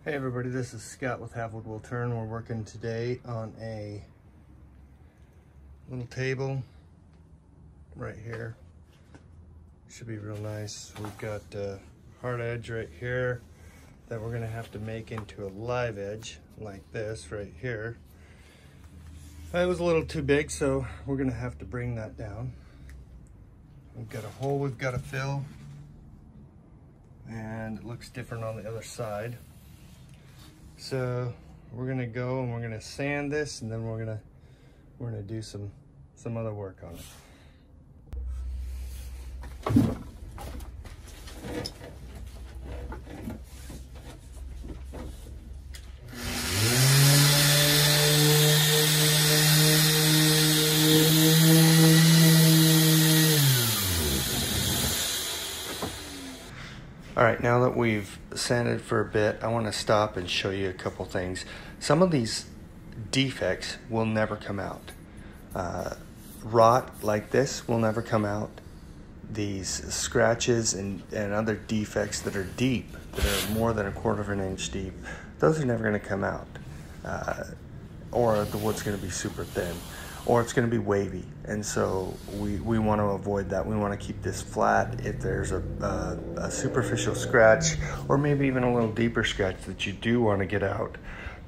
Hey everybody, this is Scott with Have Wood Will Turn. We're working today on a little table right here. Should be real nice. We've got a hard edge right here that we're gonna have to make into a live edge like this right here. It was a little too big, so we're gonna have to bring that down. We've got a hole we've got to fill, and it looks different on the other side. So we're gonna go and we're gonna sand this, and then we're gonna do some other work on it. All right, now that we've sanded for a bit, I want to stop and show you a couple things. Some of these defects will never come out. Rot like this will never come out. These scratches and other defects that are deep, that are more than 1/4 of an inch deep, those are never going to come out. Or the wood's going to be super thin, or it's going to be wavy, and so we want to avoid that. We want to keep this flat. If there's a superficial scratch, or maybe even a little deeper scratch that you do want to get out,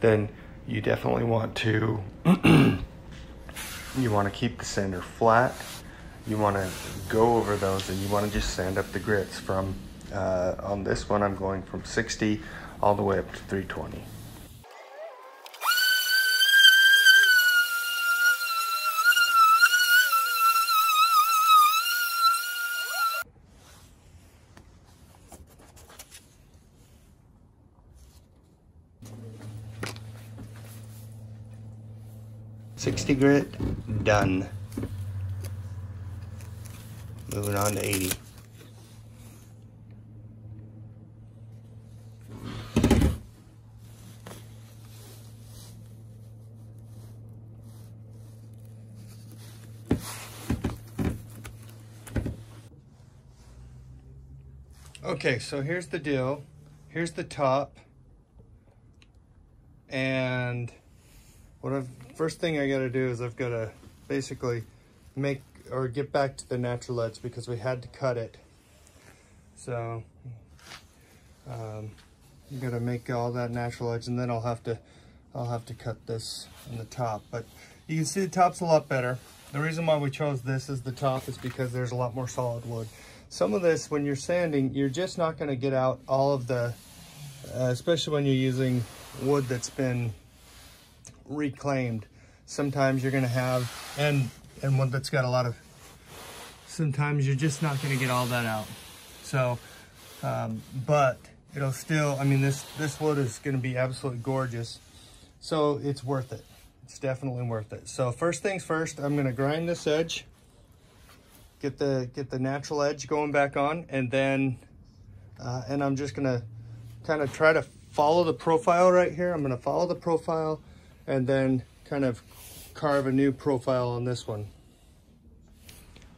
then you definitely want to you want to keep the sander flat. You want to go over those, and you want to just sand up the grits from on this one I'm going from 60 all the way up to 320. $60 grit, done. Moving on to 80. Okay, so here's the deal. Here's the top. And first thing I gotta do is I've gotta basically get back to the natural edge, because we had to cut it. So I'm gonna make all that natural edge, and then I'll have to cut this on the top. But you can see the top's a lot better. The reason why we chose this as the top is because there's a lot more solid wood. Some of this, when you're sanding, you're just not gonna get out all of the, especially when you're using wood that's been reclaimed. Sometimes you're gonna have, and one that's got a lot of, sometimes you're just not gonna get all that out. So, but it'll still, I mean, this wood is gonna be absolutely gorgeous. So it's worth it. It's definitely worth it. So first things first, I'm gonna grind this edge, get the natural edge going back on, and then, and I'm just gonna kind of try to follow the profile right here. I'm gonna follow the profile, and then kind of carve a new profile on this one.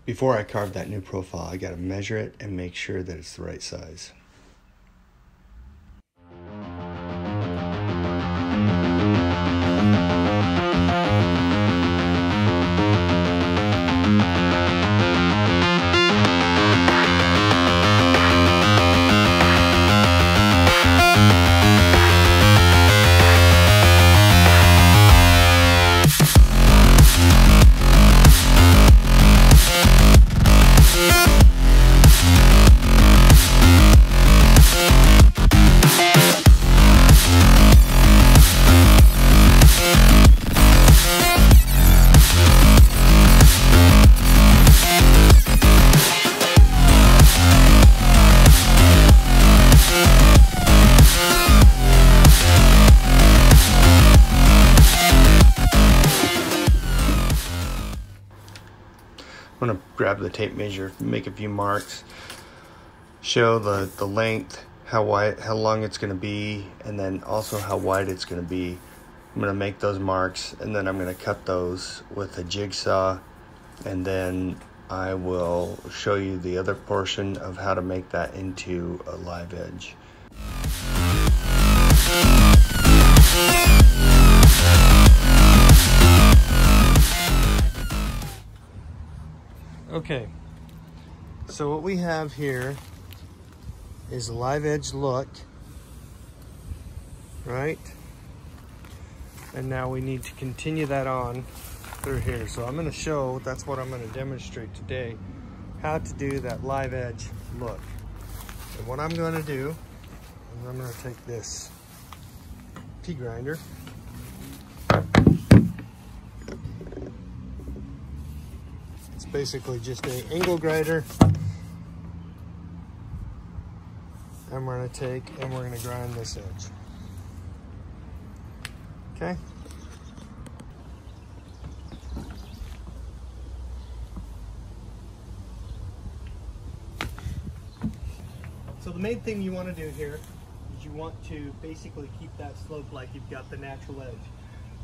Before I carve that new profile, I gotta measure it and make sure that it's the right size. I'm gonna grab the tape measure, make a few marks, show the length, how long it's gonna be, and then also how wide it's gonna be. I'm gonna make those marks, and then I'm gonna cut those with a jigsaw, and then I will show you the other portion of how to make that into a live edge. Okay, so what we have here is a live edge look, right? And now we need to continue that on through here. So I'm going to show, that's what I'm going to demonstrate today, how to do that live edge look. And what I'm going to do is I'm going to take this pea grinder. It's basically just an angle grinder. And we're going to take and we're going to grind this edge. Okay. So the main thing you want to do here is you want to basically keep that slope like you've got the natural edge.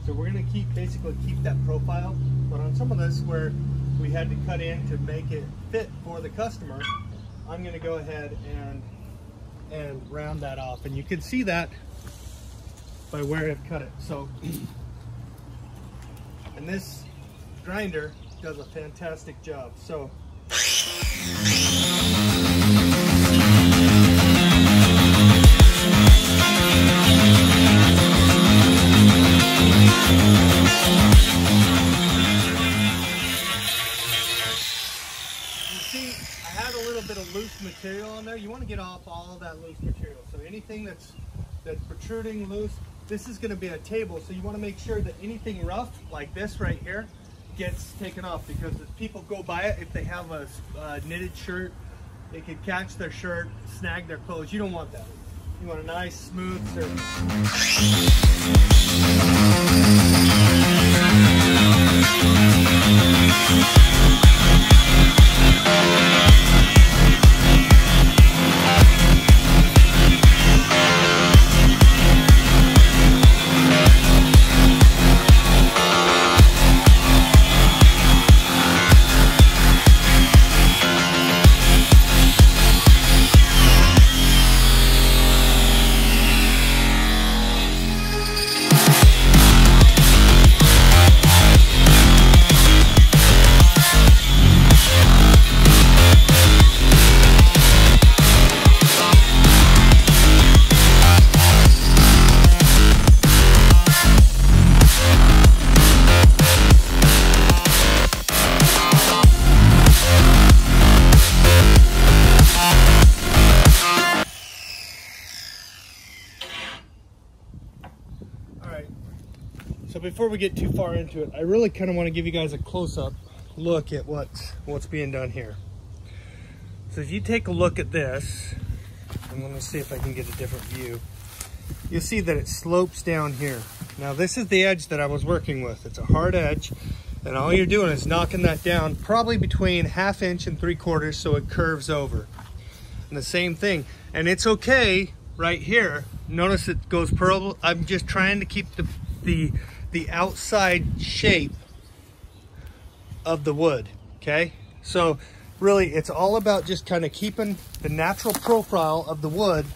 So we're going to basically keep that profile, but on some of this where we had to cut in to make it fit for the customer, I'm going to go ahead and round that off, and you can see that by where I've cut it. So, and this grinder does a fantastic job. So, loose material on there. You want to get off all of that loose material. So anything that's protruding loose, this is going to be a table, so you want to make sure that anything rough like this right here gets taken off, because if people go by it, if they have a knitted shirt, they could catch their shirt, snag their clothes. You don't want that. You want a nice smooth surface. So before we get too far into it, I really kind of want to give you guys a close-up look at what's being done here. So if you take a look at this, I'm going to see if I can get a different view. You'll see that it slopes down here. Now this is the edge that I was working with. It's a hard edge, and all you're doing is knocking that down probably between 1/2 inch and 3/4 so it curves over. And the same thing, and it's okay right here. Notice it goes purple. I'm just trying to keep the outside shape of the wood, okay? So really it's all about just kind of keeping the natural profile of the wood.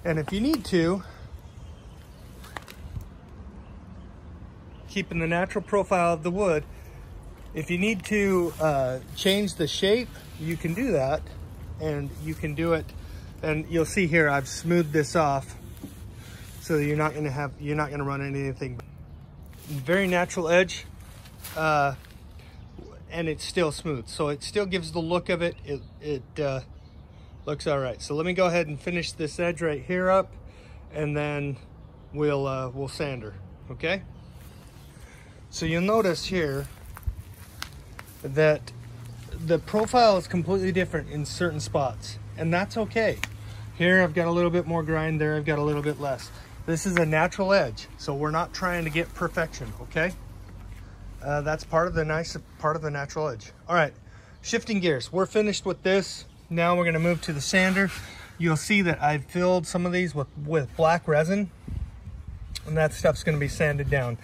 And if you need to, keeping the natural profile of the wood, if you need to change the shape, you can do that, and you can do it. And you'll see here I've smoothed this off, so you're not going to run into anything. Very natural edge, and it's still smooth, so it still gives the look of it. It looks all right. So let me go ahead and finish this edge right here up, and then we'll sand her. Okay. So you'll notice here that the profile is completely different in certain spots, and that's okay. Here I've got a little bit more grind, there I've got a little bit less. This is a natural edge, so we're not trying to get perfection, okay? That's part of the natural edge. All right, shifting gears. We're finished with this. Now we're gonna move to the sander. You'll see that I've filled some of these with black resin, and that stuff's gonna be sanded down.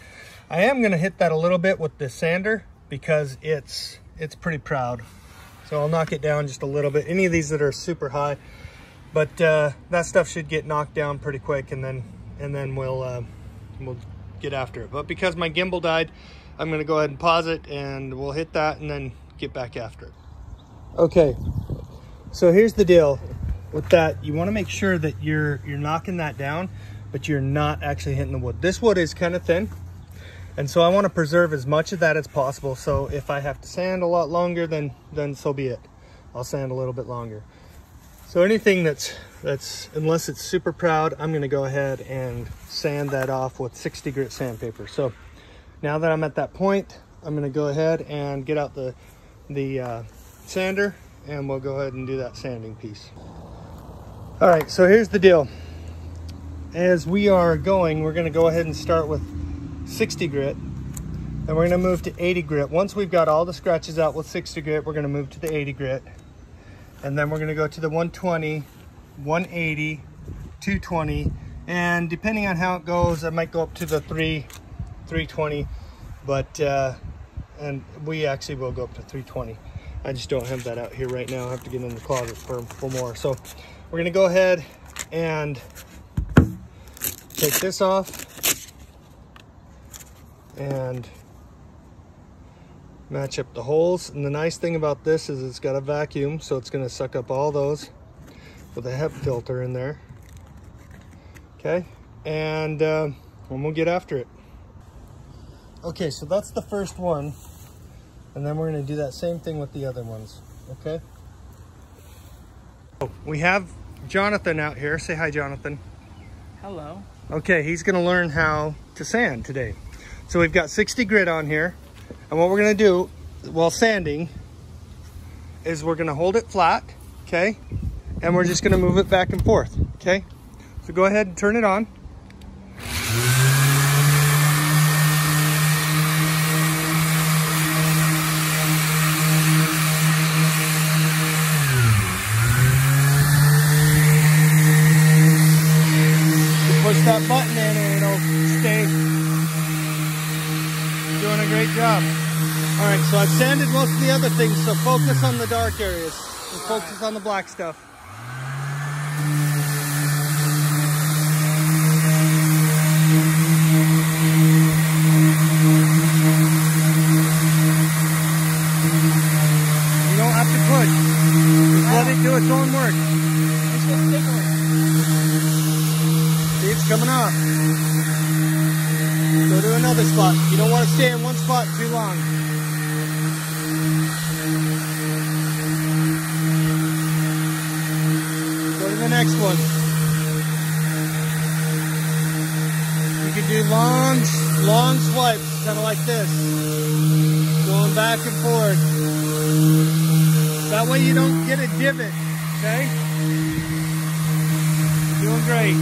I am gonna hit that a little bit with the sander because it's pretty proud. So I'll knock it down just a little bit. Any of these that are super high, But that stuff should get knocked down pretty quick, and then we'll get after it. But because my gimbal died, I'm gonna go ahead and pause it, and we'll hit that and then get back after it. Okay, so here's the deal with that. You want to make sure that you're knocking that down, but you're not actually hitting the wood. This wood is kind of thin, and so I want to preserve as much of that as possible. So if I have to sand a lot longer, then so be it. I'll sand a little bit longer. So anything that's unless it's super proud, I'm going to go ahead and sand that off with 60 grit sandpaper. So now that I'm at that point, I'm going to go ahead and get out the sander, and we'll go ahead and do that sanding piece. All right, so here's the deal. As we are going, we're going to go ahead and start with 60 grit, and we're going to move to 80 grit. Once we've got all the scratches out with 60 grit, we're going to move to the 80 grit, and then we're going to go to the 120, 180, 220, and depending on how it goes, I might go up to the 320, but and we actually will go up to 320. I just don't have that out here right now. I have to get in the closet for more. So we're going to go ahead and take this off and match up the holes. And the nice thing about this is it's got a vacuum, so it's going to suck up all those with a HEP filter in there. Okay, and we'll get after it. Okay, so that's the first one, and then we're going to do that same thing with the other ones. Okay, we have Jonathan out here. Say hi, Jonathan. Hello. Okay, he's going to learn how to sand today. So we've got 60 grit on here, and what we're going to do while sanding is we're going to hold it flat, okay, and we're just going to move it back and forth. Okay, so go ahead and turn it on. Push that button in and it'll stay. You're doing a great job. All right, so I've sanded most of the other things, so focus on the dark areas. And focus on the black stuff. You don't have to push. Just let it do its own work. It's coming off. Go to another spot. You don't want to stay in one spot too long. Go to the next one. You can do long swipes, kind of like this. Going back and forth. That way you don't get a divot, okay? Doing great.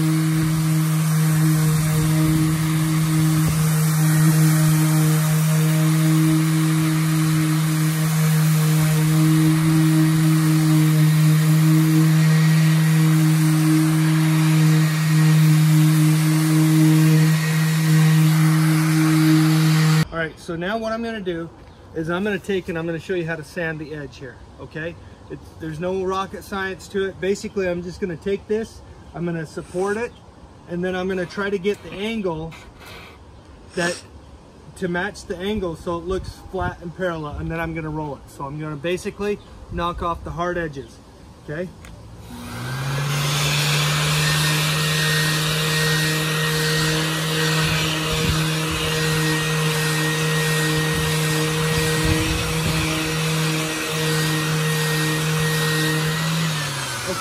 So now what I'm going to do is I'm going to take and I'm going to show you how to sand the edge here, okay? There's no rocket science to it. Basically, I'm just going to take this, I'm going to support it, and then I'm going to try to get the angle to match the angle so it looks flat and parallel, and then I'm going to roll it. So I'm going to basically knock off the hard edges, okay?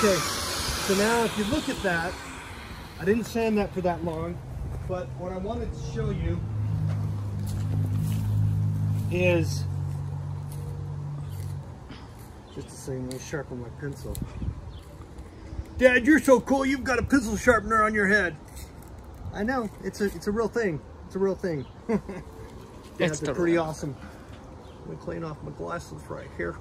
Okay, so now if you look at that, I didn't sand that for that long, but what I wanted to show you is, just a second, let me sharpen my pencil. Dad, you're so cool, you've got a pencil sharpener on your head. I know, it's a real thing. It's a real thing. It's pretty awesome. Let me clean off my glasses right here.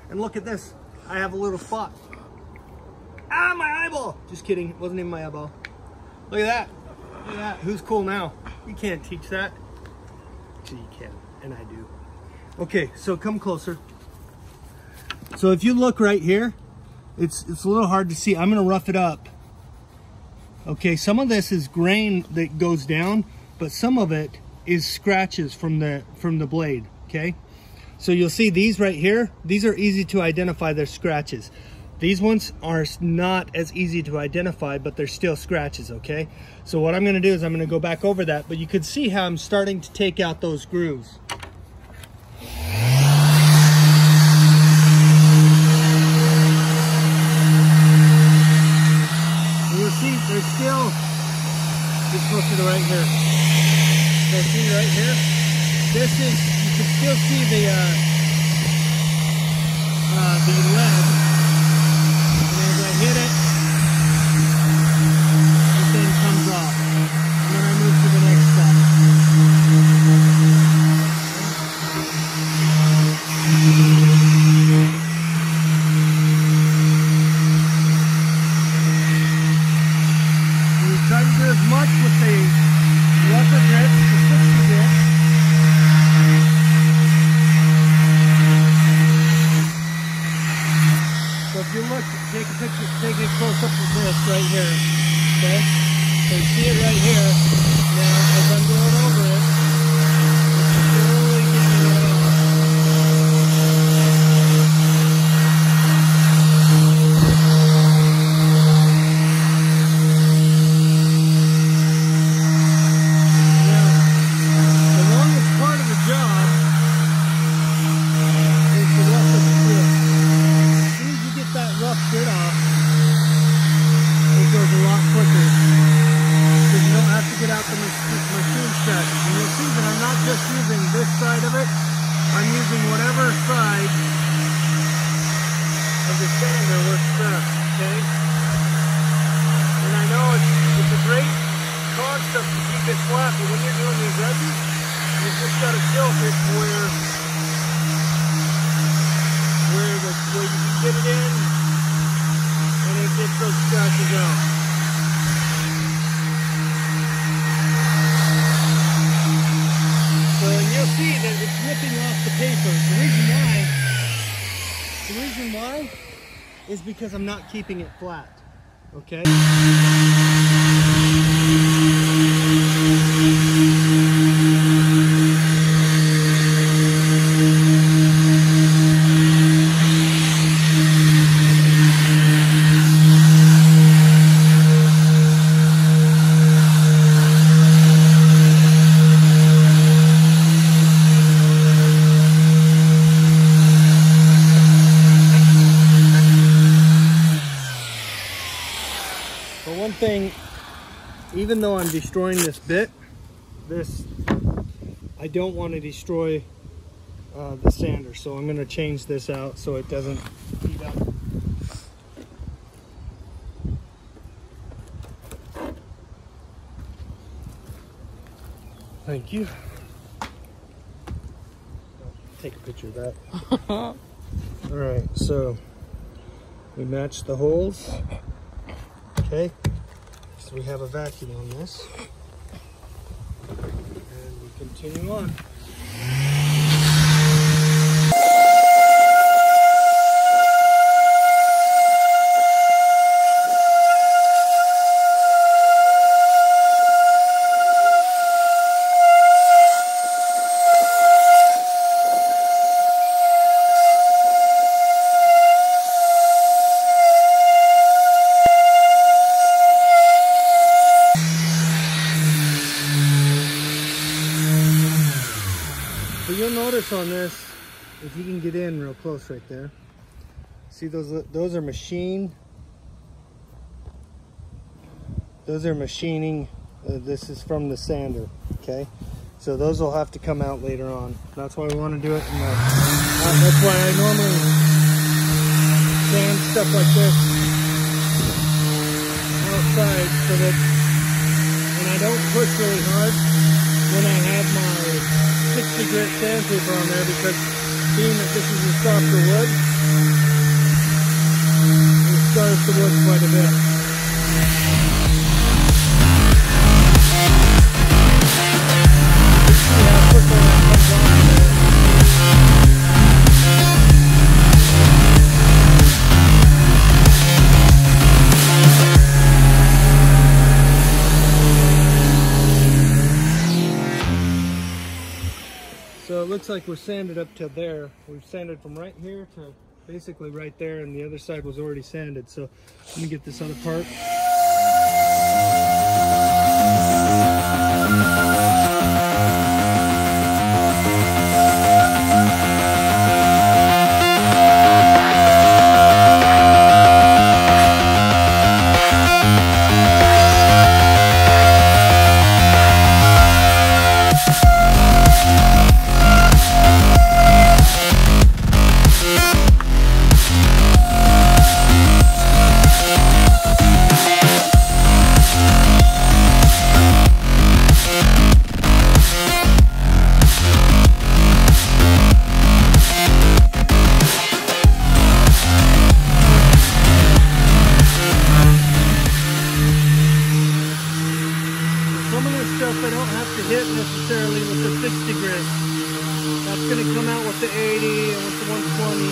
And look at this. I have a little spot. Ah, my eyeball! Just kidding, it wasn't even my eyeball. Look at that. Look at that. Who's cool now? You can't teach that. Actually, you can, and I do. Okay, so come closer. So if you look right here, it's a little hard to see. I'm gonna rough it up. Okay, some of this is grain that goes down, but some of it is scratches from the blade, okay? So you'll see these right here, these are easy to identify, they're scratches. These ones are not as easy to identify, but they're still scratches, okay? So what I'm gonna do is I'm gonna go back over that, but you can see how I'm starting to take out those grooves. See, there's still, it's closer to right here. So see right here, this is, you can still see the lead, and as I hit it, the thing comes off, and then I move to the next step. Try to do as much with the rougher grits, the 60 grit. So if you look, take a picture, take a close up of this right here, okay? So you see it right here. Now, as I'm going over it, it's slowly getting it off. I'm using whatever side of the cylinder we're stuck, okay? And I know it's a great concept to keep it flat, but when you're doing these edges, you just got to tilt it where you can get it in and it gets those scratches out. You'll see that it's ripping off the paper. The reason why is because I'm not keeping it flat, okay? Thing, even though I'm destroying this bit, I don't want to destroy the sander, so I'm going to change this out so it doesn't heat up. Thank you. Take a picture of that. All right, so we match the holes. Okay. So we have a vacuum on this, and we continue on. You'll notice on this, if you can get in real close right there, see those are machined. Those are machining. This is from the sander, okay? So those will have to come out later on. That's why we want to do it in the, that's why I normally sand stuff like this outside so that, and I don't push really hard when I have my 60 grit sandpaper on there, because being that this is a softer wood, it scars the wood quite a bit. See how quickly that comes off there. like we're sanded up to there. We've sanded from right here to basically right there, and the other side was already sanded. So let me get this other part. I don't have to hit necessarily with the 60 grit. That's going to come out with the 80 and with the 120.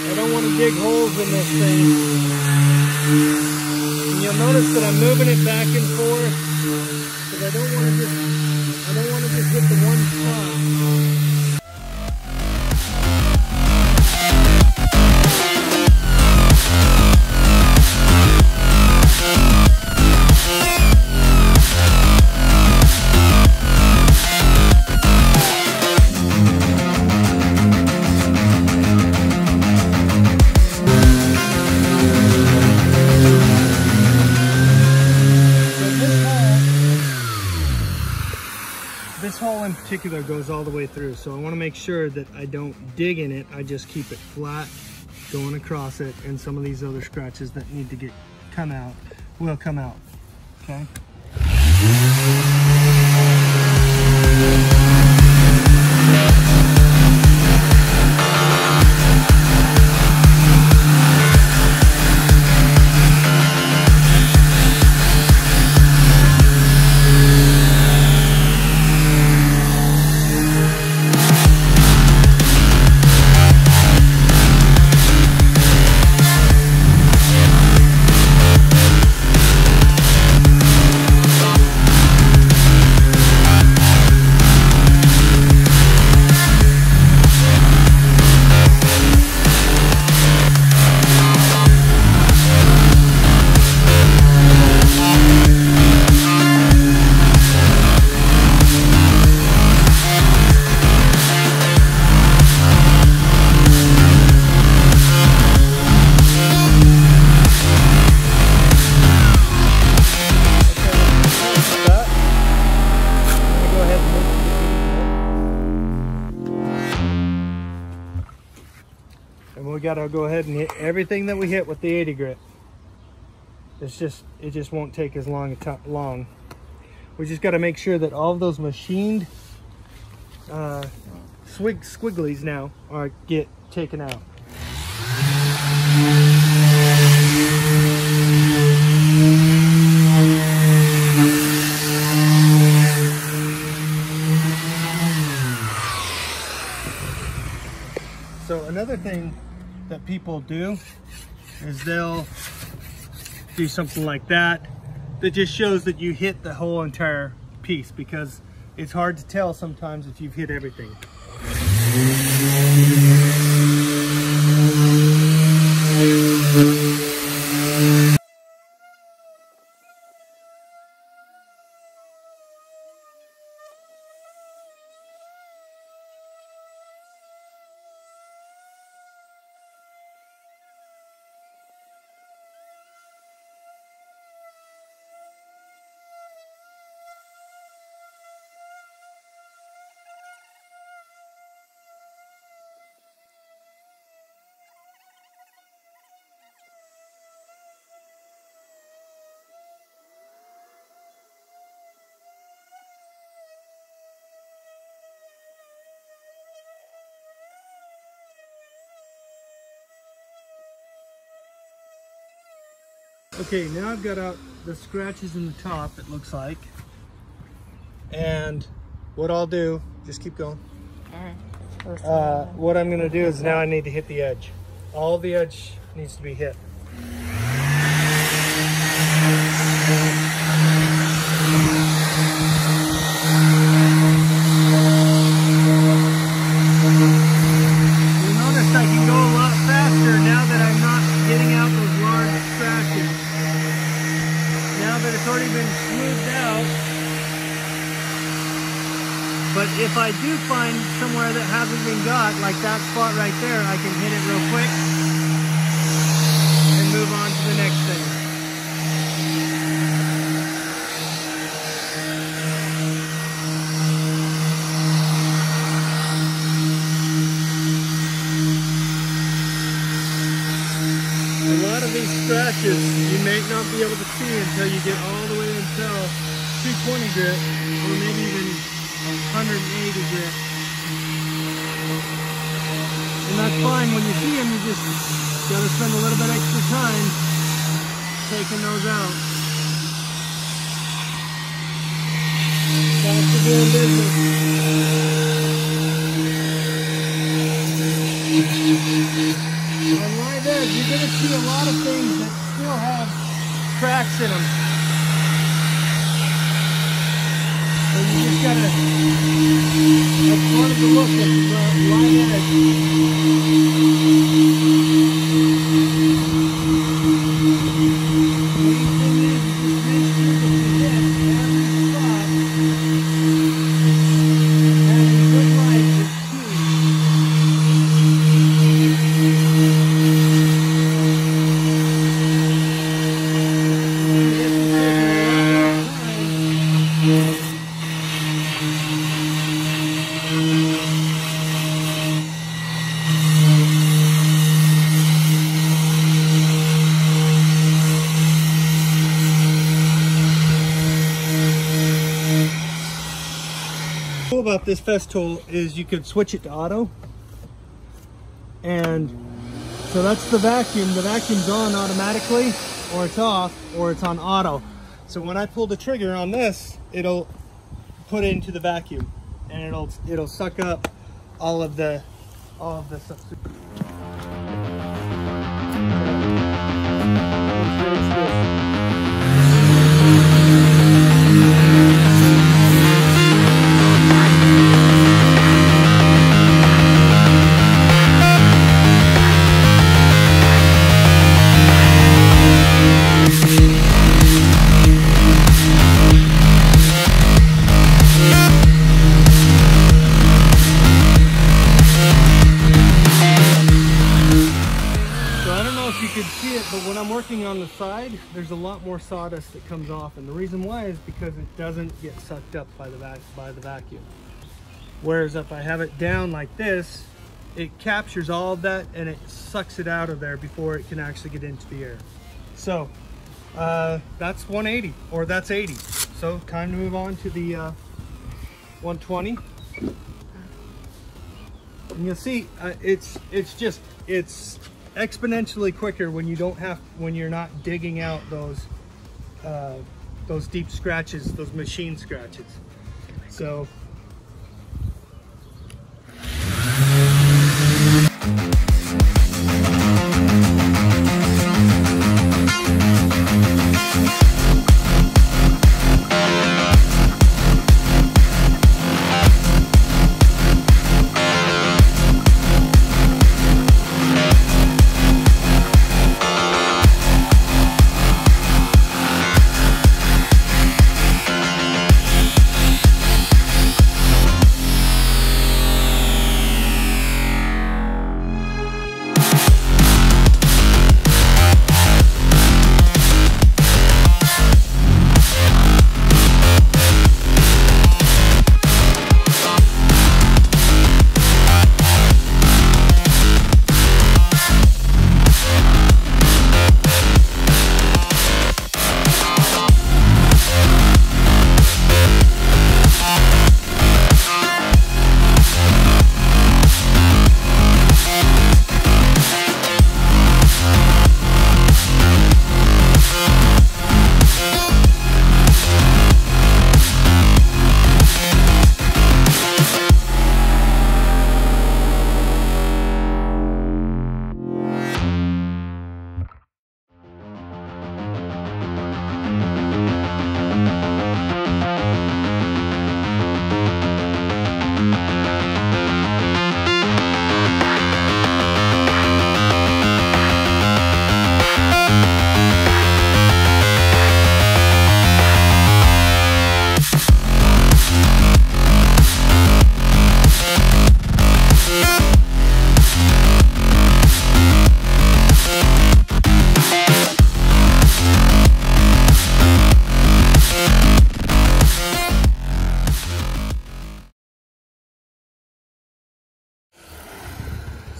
I don't want to dig holes in this thing. And you'll notice that I'm moving it back and forth because I don't want to just hit the one spot. This hole in particular goes all the way through, so I want to make sure that I don't dig in it. I just keep it flat going across it, and some of these other scratches that need to come out will come out. Okay. And we gotta go ahead and hit everything that we hit with the 80 grit. It just won't take as long. We just gotta make sure that all of those machined squigglies now get taken out. So another thing that people do is they'll do something like that just shows that you hit the whole entire piece, because it's hard to tell sometimes if you've hit everything. Okay, now I've got out the scratches in the top, it looks like. And what I'll do, just keep going. All right. What I'm gonna do is now I need to hit the edge. All the edge needs to be hit. scratches. Now that it's already been smoothed out, but if I do find somewhere that hasn't been got, like that spot right there, I can hit it real quick and move on to the next thing. A lot of these scratches you may not be able to see until you get all the way until 220 grit, or maybe even 180 grit. And that's fine. When you see them, you just gotta spend a little bit extra time taking those out. Back to doing business. On live edge, you're going to see a lot of things that still have cracks in them. So you just got to, that's part of the look at the live edge. The main thing is just make sure that you hit every spot. Having good light is key. Cool about this Festool is you could switch it to auto, and so that's the vacuum. The vacuum's on automatically, or it's off, or it's on auto. So when I pull the trigger on this, it'll put it into the vacuum, and it'll suck up all of the stuff. But when I'm working on the side, there's a lot more sawdust that comes off, and the reason why is because it doesn't get sucked up by the vacuum. Whereas if I have it down like this, it captures all of that and it sucks it out of there before it can actually get into the air. So that's 180, or that's 80. So time to move on to the 120. And you'll see it's exponentially quicker when you're not digging out those deep scratches, those machine scratches. So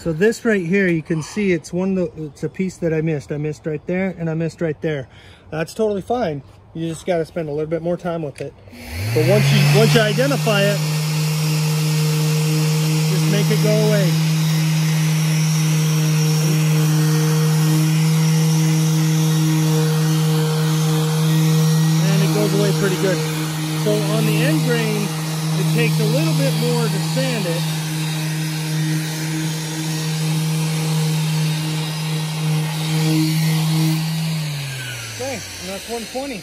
So this right here, you can see it's it's a piece that I missed. I missed right there and I missed right there. That's totally fine. You just got to spend a little bit more time with it. But once you identify it, just make it go away. And it goes away pretty good. So on the end grain, it takes a little bit more to sand it. Okay, and that's 120.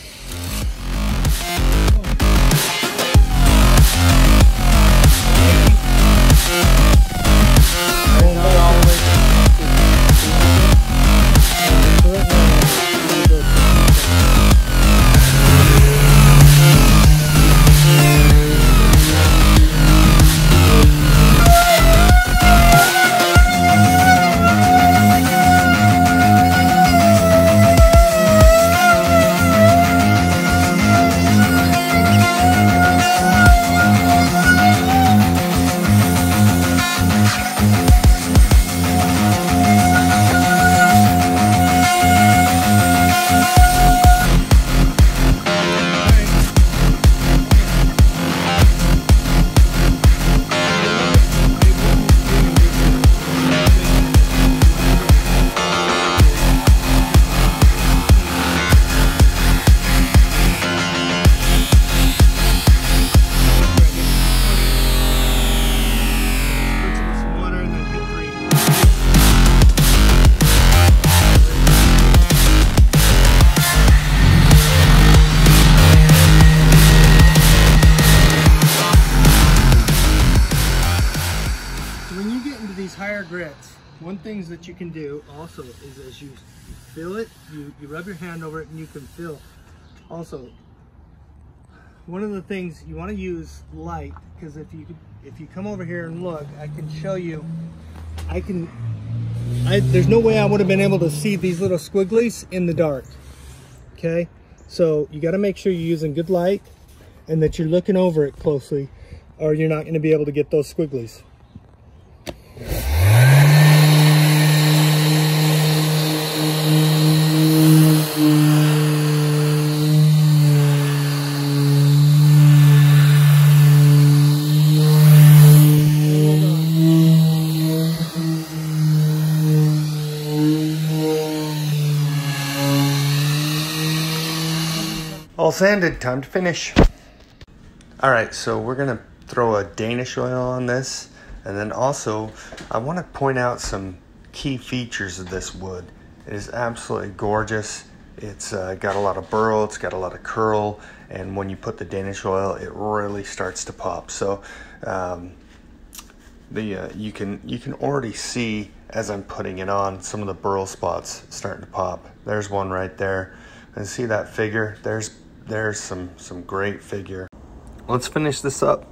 Higher grits, one thing that you can do also is as you feel it, you rub your hand over it and you can feel. Also, one of the things you want to use light, because if you come over here and look, I can show you. There's no way I would have been able to see these little squigglies in the dark. Okay, so you got to make sure you're using good light and that you're looking over it closely, or you're not going to be able to get those squigglies. All sanded, time to finish. All right, so we're gonna throw a Danish oil on this, and then also I want to point out some key features of this wood. It is absolutely gorgeous. It's got a lot of burl, it's got a lot of curl, and when you put the Danish oil, it really starts to pop. So you can already see as I'm putting it on some of the burl spots starting to pop. There's one right there, and see that figure? There's some great figure. Let's finish this up.